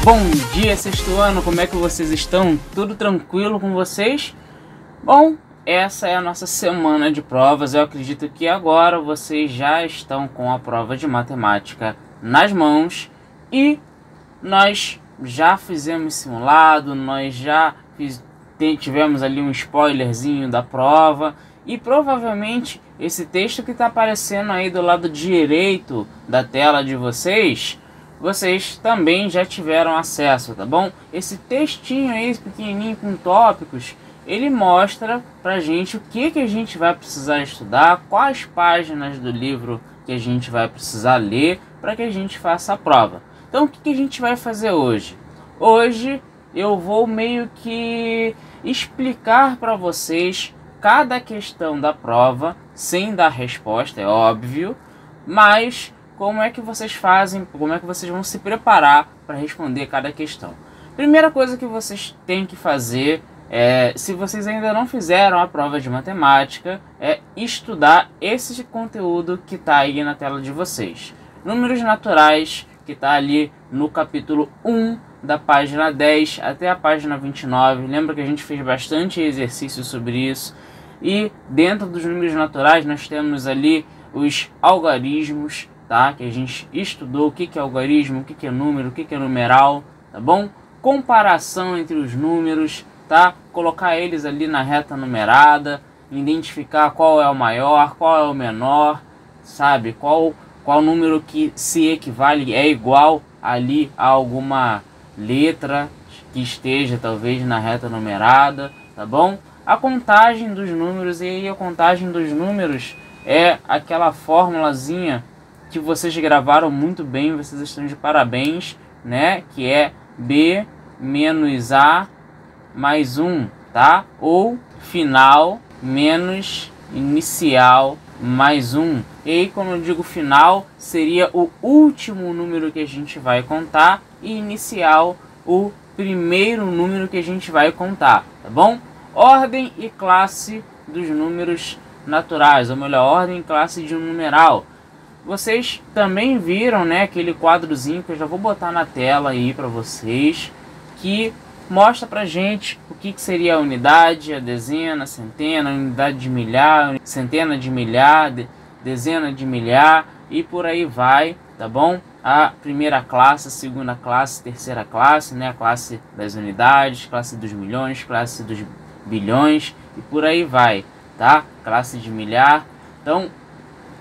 Bom dia, sexto ano, como é que vocês estão? Tudo tranquilo com vocês? Bom, essa é a nossa semana de provas. Eu acredito que agora vocês já estão com a prova de matemática nas mãos e nós já fizemos simulado, nós já tivemos ali um spoilerzinho da prova e provavelmente esse texto que está aparecendo aí do lado direito da tela de vocês também já tiveram acesso, tá bom? Esse textinho aí, pequenininho com tópicos, ele mostra pra gente o que a gente vai precisar estudar, quais páginas do livro que a gente vai precisar ler para que a gente faça a prova. Então o que a gente vai fazer hoje? Hoje eu vou meio que explicar para vocês cada questão da prova, sem dar resposta, é óbvio, mas como é que vocês fazem, como é que vocês vão se preparar para responder cada questão. Primeira coisa que vocês têm que fazer, se vocês ainda não fizeram a prova de matemática, é estudar esse conteúdo que está aí na tela de vocês. Números naturais, que está ali no capítulo 1, da página 10 até a página 29. Lembra que a gente fez bastante exercício sobre isso. E dentro dos números naturais nós temos ali os algarismos, tá? Que a gente estudou o que é algarismo, o que é número, o que é numeral, tá bom? Comparação entre os números, tá? Colocar eles ali na reta numerada, identificar qual é o maior, qual é o menor, sabe? Qual número que se equivale, é igual ali a alguma letra que esteja talvez na reta numerada, tá bom? A contagem dos números, e aí a contagem dos números é aquela formulazinha que vocês gravaram muito bem, vocês estão de parabéns, né? Que é B menos A mais 1, tá? Ou final menos inicial mais 1. E aí, quando eu digo final, seria o último número que a gente vai contar e inicial o primeiro número que a gente vai contar, tá bom? Ordem e classe dos números naturais, ou melhor, ordem e classe de um numeral. Vocês também viram, né, aquele quadrozinho que eu já vou botar na tela aí para vocês, que mostra pra gente o que seria a unidade, a dezena, a centena, a unidade de milhar, centena de milhar, dezena de milhar e por aí vai, tá bom? A primeira classe, a segunda classe, terceira classe, né, a classe das unidades, classe dos milhões, classe dos bilhões e por aí vai, tá? Classe de milhar. Então,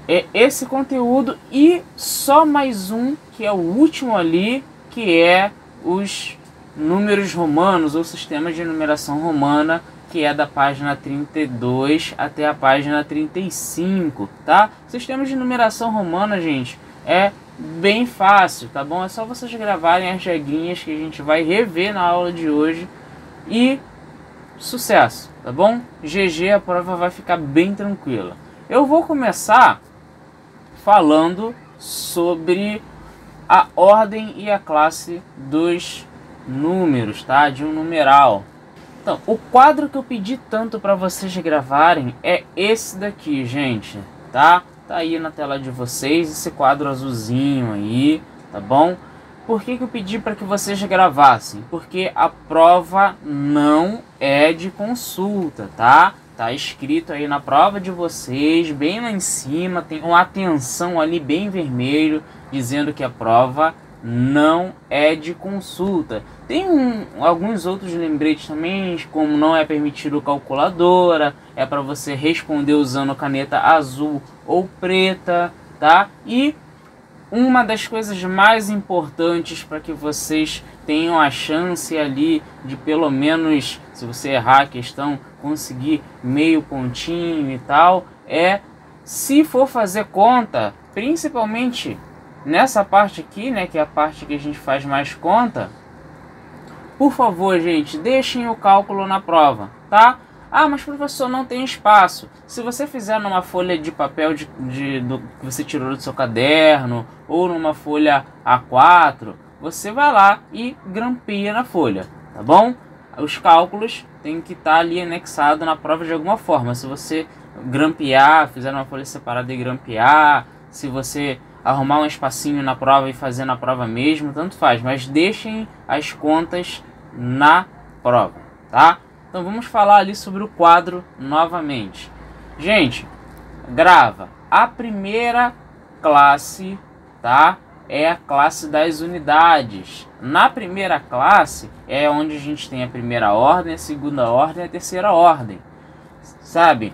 é esse conteúdo e só mais um, que é o último ali, que é os números romanos ou sistemas de numeração romana, que é da página 32 até a página 35, tá? Sistemas de numeração romana, gente, é bem fácil, tá bom? É só vocês gravarem as regrinhas que a gente vai rever na aula de hoje e sucesso, tá bom? GG, a prova vai ficar bem tranquila. Eu vou começar falando sobre a ordem e a classe dos números, tá? De um numeral. Então, o quadro que eu pedi tanto para vocês gravarem é esse daqui, gente, tá? Tá aí na tela de vocês, esse quadro azulzinho aí, tá bom? Por que eu pedi para que vocês gravassem? Porque a prova não é de consulta, tá? Tá escrito aí na prova de vocês, bem lá em cima, tem uma atenção ali bem vermelho, dizendo que a prova não é de consulta. Tem alguns outros lembretes também, como não é permitido calculadora, é para você responder usando caneta azul ou preta, tá? E uma das coisas mais importantes para que vocês tenham a chance ali de pelo menos, se você errar a questão, conseguir meio pontinho e tal, é, se for fazer conta, principalmente nessa parte aqui, né, que é a parte que a gente faz mais conta, por favor, gente, deixem o cálculo na prova, tá? Ah, mas professor, não tem espaço. Se você fizer numa folha de papel que você tirou do seu caderno ou numa folha A4, você vai lá e grampeia na folha, tá bom? Os cálculos tem que estar ali anexado na prova de alguma forma. Se você grampear, fizer uma folha separada e grampear, se você arrumar um espacinho na prova e fazer na prova mesmo, tanto faz, mas deixem as contas na prova, tá? Então vamos falar ali sobre o quadro novamente. Gente, grava. A primeira classe, tá? É a classe das unidades. Na primeira classe é onde a gente tem a primeira ordem, a segunda ordem e a terceira ordem, sabe?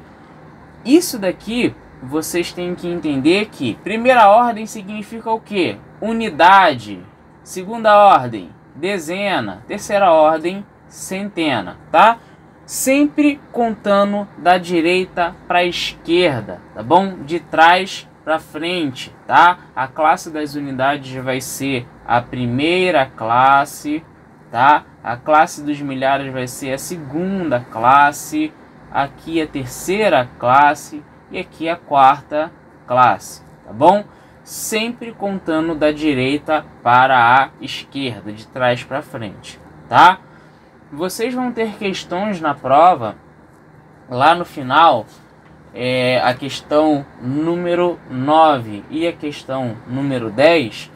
Isso daqui vocês têm que entender que primeira ordem significa o que? Unidade. Segunda ordem, dezena. Terceira ordem, centena, tá? Sempre contando da direita para a esquerda, tá bom? De trás para frente, tá? A classe das unidades vai ser a primeira classe, tá? A classe dos milhares vai ser a segunda classe, aqui a terceira classe e aqui a quarta classe, tá bom? Sempre contando da direita para a esquerda, de trás para frente, tá? Vocês vão ter questões na prova, lá no final, a questão número 9 e a questão número 10,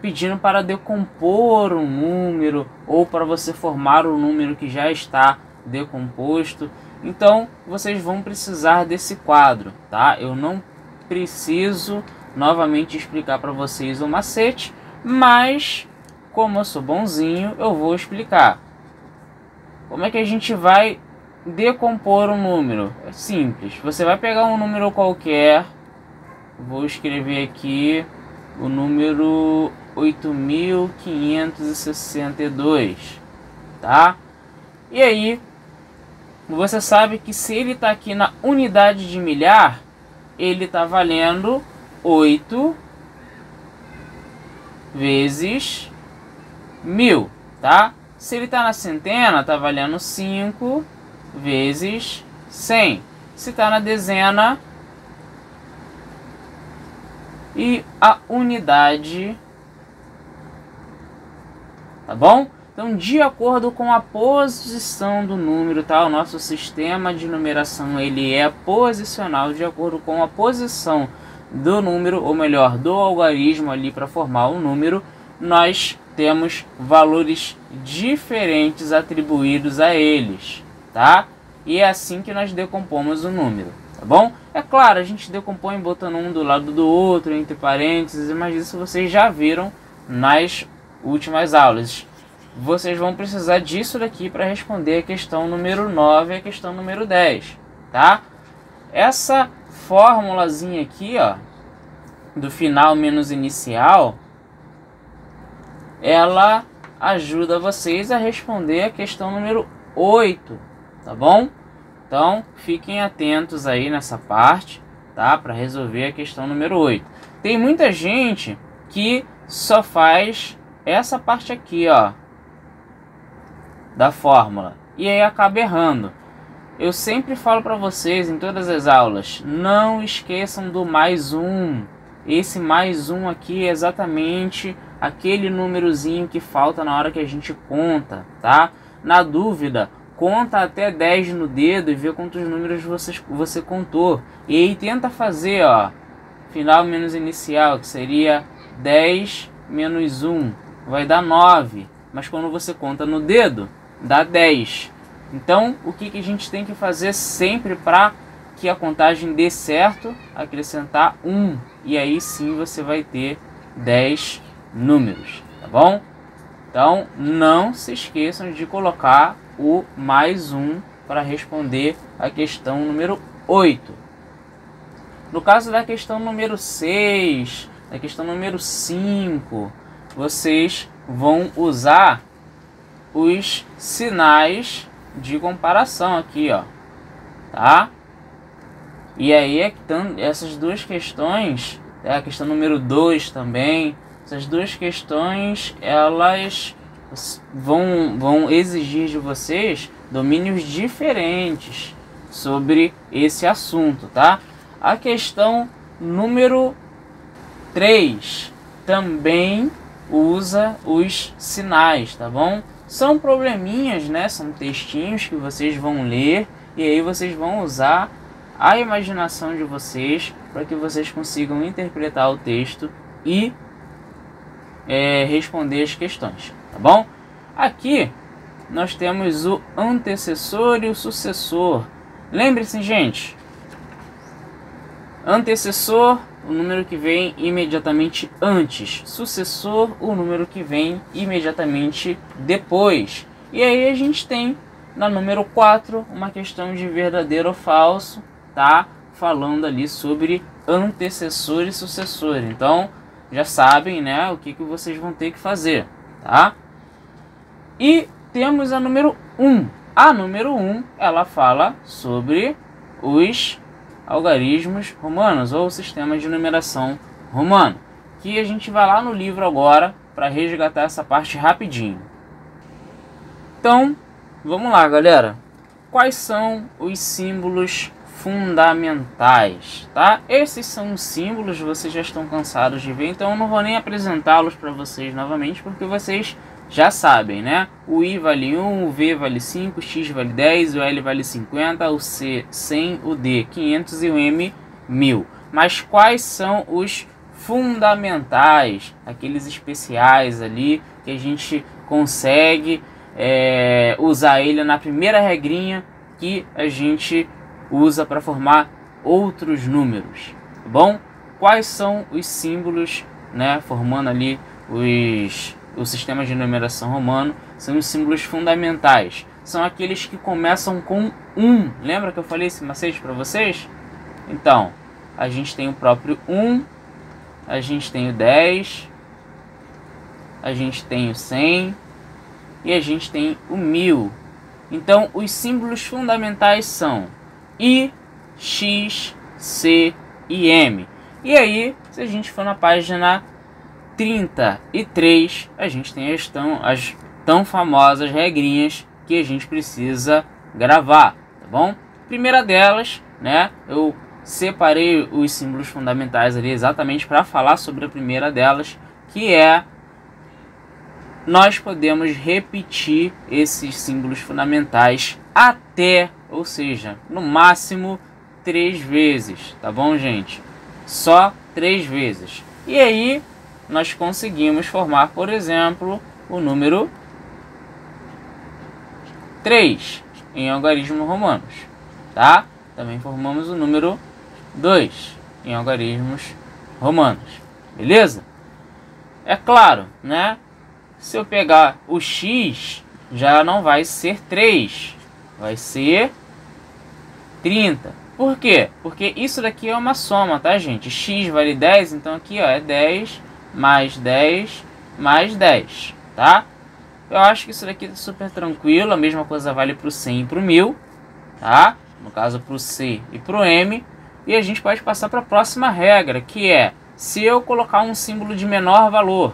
pedindo para decompor um número ou para você formar um número que já está decomposto. Então vocês vão precisar desse quadro, tá? Eu não preciso novamente explicar para vocês o macete, mas como eu sou bonzinho, eu vou explicar. Como é que a gente vai decompor um número? É simples. Você vai pegar um número qualquer. Vou escrever aqui o número 8562, tá? E aí, você sabe que se ele está aqui na unidade de milhar, ele está valendo 8 vezes 1000, tá? Se ele está na centena, está valendo 5 vezes 100. Se está na dezena e a unidade, tá bom? Então, de acordo com a posição do número, tá? O nosso sistema de numeração ele é posicional de acordo com a posição do número, ou melhor, do algarismo ali para formar o número. Nós temos valores diferentes atribuídos a eles, tá? E é assim que nós decompomos o número, tá bom? É claro, a gente decompõe botando um do lado do outro, entre parênteses, mas isso vocês já viram nas últimas aulas. Vocês vão precisar disso daqui para responder a questão número 9 e a questão número 10, tá? Essa formulazinha aqui, ó, do final menos inicial, ela ajuda vocês a responder a questão número 8, tá bom? Então, fiquem atentos aí nessa parte, tá? Para resolver a questão número 8. Tem muita gente que só faz essa parte aqui, ó, da fórmula, e aí acaba errando. Eu sempre falo para vocês em todas as aulas, não esqueçam do mais um. Esse mais um aqui é exatamente aquele númerozinho que falta na hora que a gente conta, tá? Na dúvida, conta até 10 no dedo e vê quantos números você contou. E aí tenta fazer, ó, final menos inicial, que seria 10 menos 1, vai dar 9. Mas quando você conta no dedo, dá 10. Então, o que a gente tem que fazer sempre para que a contagem dê certo? Acrescentar 1. E aí sim você vai ter 10 números, tá bom? Então, não se esqueçam de colocar o mais um para responder a questão número 8. No caso da questão número 6, da questão número 5, vocês vão usar os sinais de comparação aqui, ó, tá? E aí essas duas questões, a questão número 2 também, essas duas questões, elas vão exigir de vocês domínios diferentes sobre esse assunto, tá? A questão número 3 também usa os sinais, tá bom? São probleminhas, né? São textinhos que vocês vão ler e aí vocês vão usar a imaginação de vocês para que vocês consigam interpretar o texto e responder as questões, tá bom? Aqui nós temos o antecessor e o sucessor. Lembre-se, gente, antecessor, o número que vem imediatamente antes. Sucessor, o número que vem imediatamente depois. E aí a gente tem na número 4 uma questão de verdadeiro ou falso, tá? Falando ali sobre antecessor e sucessor. Então já sabem, né, o que vocês vão ter que fazer, tá? E temos a número 1. A número 1, ela fala sobre os algarismos romanos ou sistema de numeração romano, que a gente vai lá no livro agora para resgatar essa parte rapidinho. Então, vamos lá, galera. Quais são os símbolos fundamentais, tá? Esses são os símbolos, vocês já estão cansados de ver, então eu não vou nem apresentá-los para vocês novamente, porque vocês já sabem, né? O I vale 1, o V vale 5, o X vale 10, o L vale 50, o C 100, o D 500 e o M 1000. Mas quais são os fundamentais, aqueles especiais ali que a gente consegue usar ele na primeira regrinha que a gente usa para formar outros números, tá bom? Quais são os símbolos, né, formando ali o sistema de numeração romano? São os símbolos fundamentais. São aqueles que começam com 1. Lembra que eu falei esse macete para vocês? Então, a gente tem o próprio 1, a gente tem o 10, a gente tem o 100 e a gente tem o 1000. Então, os símbolos fundamentais são I, X, C e M. E aí, se a gente for na página 33, a gente tem as tão famosas regrinhas que a gente precisa gravar, tá bom? Primeira delas, né, eu separei os símbolos fundamentais ali exatamente para falar sobre a primeira delas, que é: nós podemos repetir esses símbolos fundamentais até, ou seja, no máximo 3 vezes, tá bom, gente? Só 3 vezes. E aí nós conseguimos formar, por exemplo, o número 3 em algarismos romanos, tá? Também formamos o número 2 em algarismos romanos, beleza? É claro, né? Se eu pegar o X, já não vai ser 3, vai ser 30. Por quê? Porque isso daqui é uma soma, tá, gente? X vale 10, então aqui, ó, é 10 mais 10 mais 10, tá? Eu acho que isso daqui é super tranquilo. A mesma coisa vale para o 100 e para o 1000, tá? No caso, para o C e para o M. E a gente pode passar para a próxima regra, que é: se eu colocar um símbolo de menor valor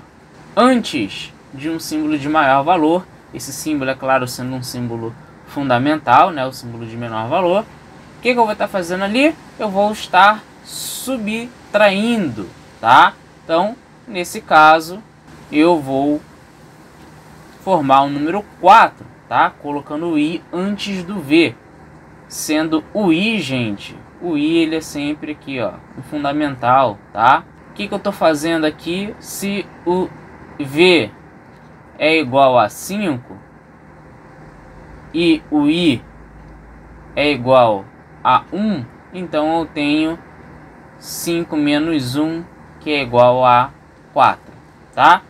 antes de um símbolo de maior valor, esse símbolo, é claro, sendo um símbolo fundamental, né, o símbolo de menor valor, o que eu vou estar fazendo ali? Eu vou estar subtraindo, tá? Então, nesse caso, eu vou formar o número 4, tá? Colocando o I antes do V, sendo o I, gente, o I ele é sempre aqui, ó, o fundamental, tá? O que eu estou fazendo aqui? Se o V é igual a 5 e o I é igual a 1, então eu tenho 5 menos 1, que é igual a 4, tá?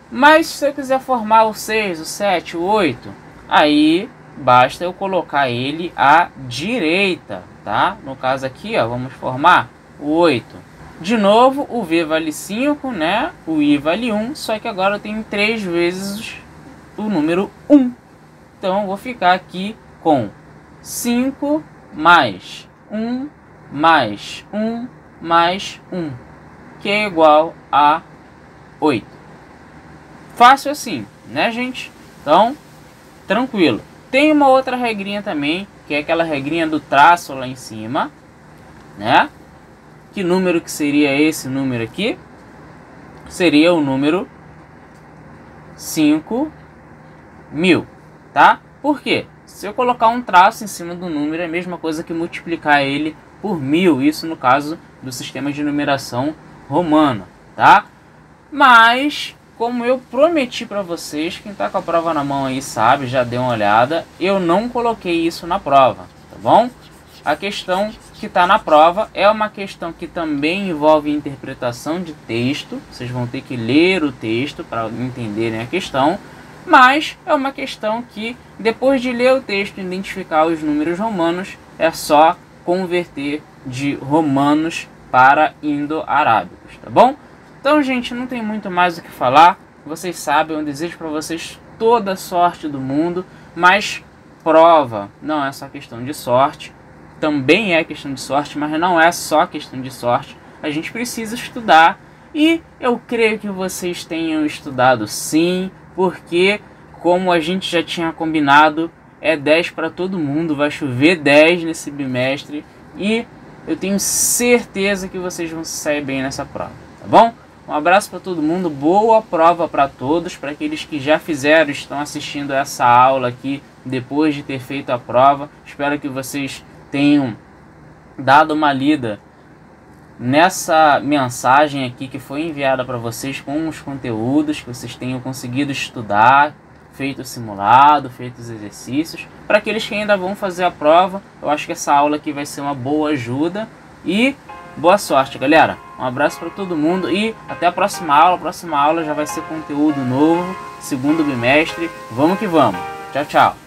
Mas se eu quiser formar o 6, o 7, o 8, aí basta eu colocar ele à direita, tá? No caso aqui, ó, vamos formar o 8. De novo, o V vale 5, né? O I vale 1, só que agora eu tenho 3 vezes o número 1. Então, eu vou ficar aqui com 5 mais 1 mais 1 mais 1, que é igual a 8. Fácil assim, né, gente? Então, tranquilo. Tem uma outra regrinha também, que é aquela regrinha do traço lá em cima, né? Que número que seria esse número aqui? Seria o número 5.000, tá? Por quê? Se eu colocar um traço em cima do número, é a mesma coisa que multiplicar ele por 1000, isso no caso do sistema de numeração romano, tá? Mas, como eu prometi para vocês, quem tá com a prova na mão aí sabe, já deu uma olhada, eu não coloquei isso na prova, tá bom? A questão que está na prova é uma questão que também envolve interpretação de texto, vocês vão ter que ler o texto para entenderem a questão, mas é uma questão que, depois de ler o texto e identificar os números romanos, é só converter de romanos para indo-arábicos, tá bom? Então, gente, não tem muito mais o que falar. Vocês sabem, eu desejo para vocês toda a sorte do mundo, mas prova não é só questão de sorte, também é questão de sorte, mas não é só questão de sorte. A gente precisa estudar e eu creio que vocês tenham estudado sim, porque, como a gente já tinha combinado, é 10 para todo mundo, vai chover 10 nesse bimestre e eu tenho certeza que vocês vão se sair bem nessa prova, tá bom? Um abraço para todo mundo, boa prova para todos, para aqueles que já fizeram, estão assistindo essa aula aqui depois de ter feito a prova. Espero que vocês tenham dado uma lida nessa mensagem aqui que foi enviada para vocês com os conteúdos, que vocês tenham conseguido estudar, feito o simulado, feito os exercícios. Para aqueles que ainda vão fazer a prova, eu acho que essa aula aqui vai ser uma boa ajuda e boa sorte, galera. Um abraço para todo mundo e até a próxima aula. A próxima aula já vai ser conteúdo novo, segundo bimestre. Vamos que vamos. Tchau, tchau.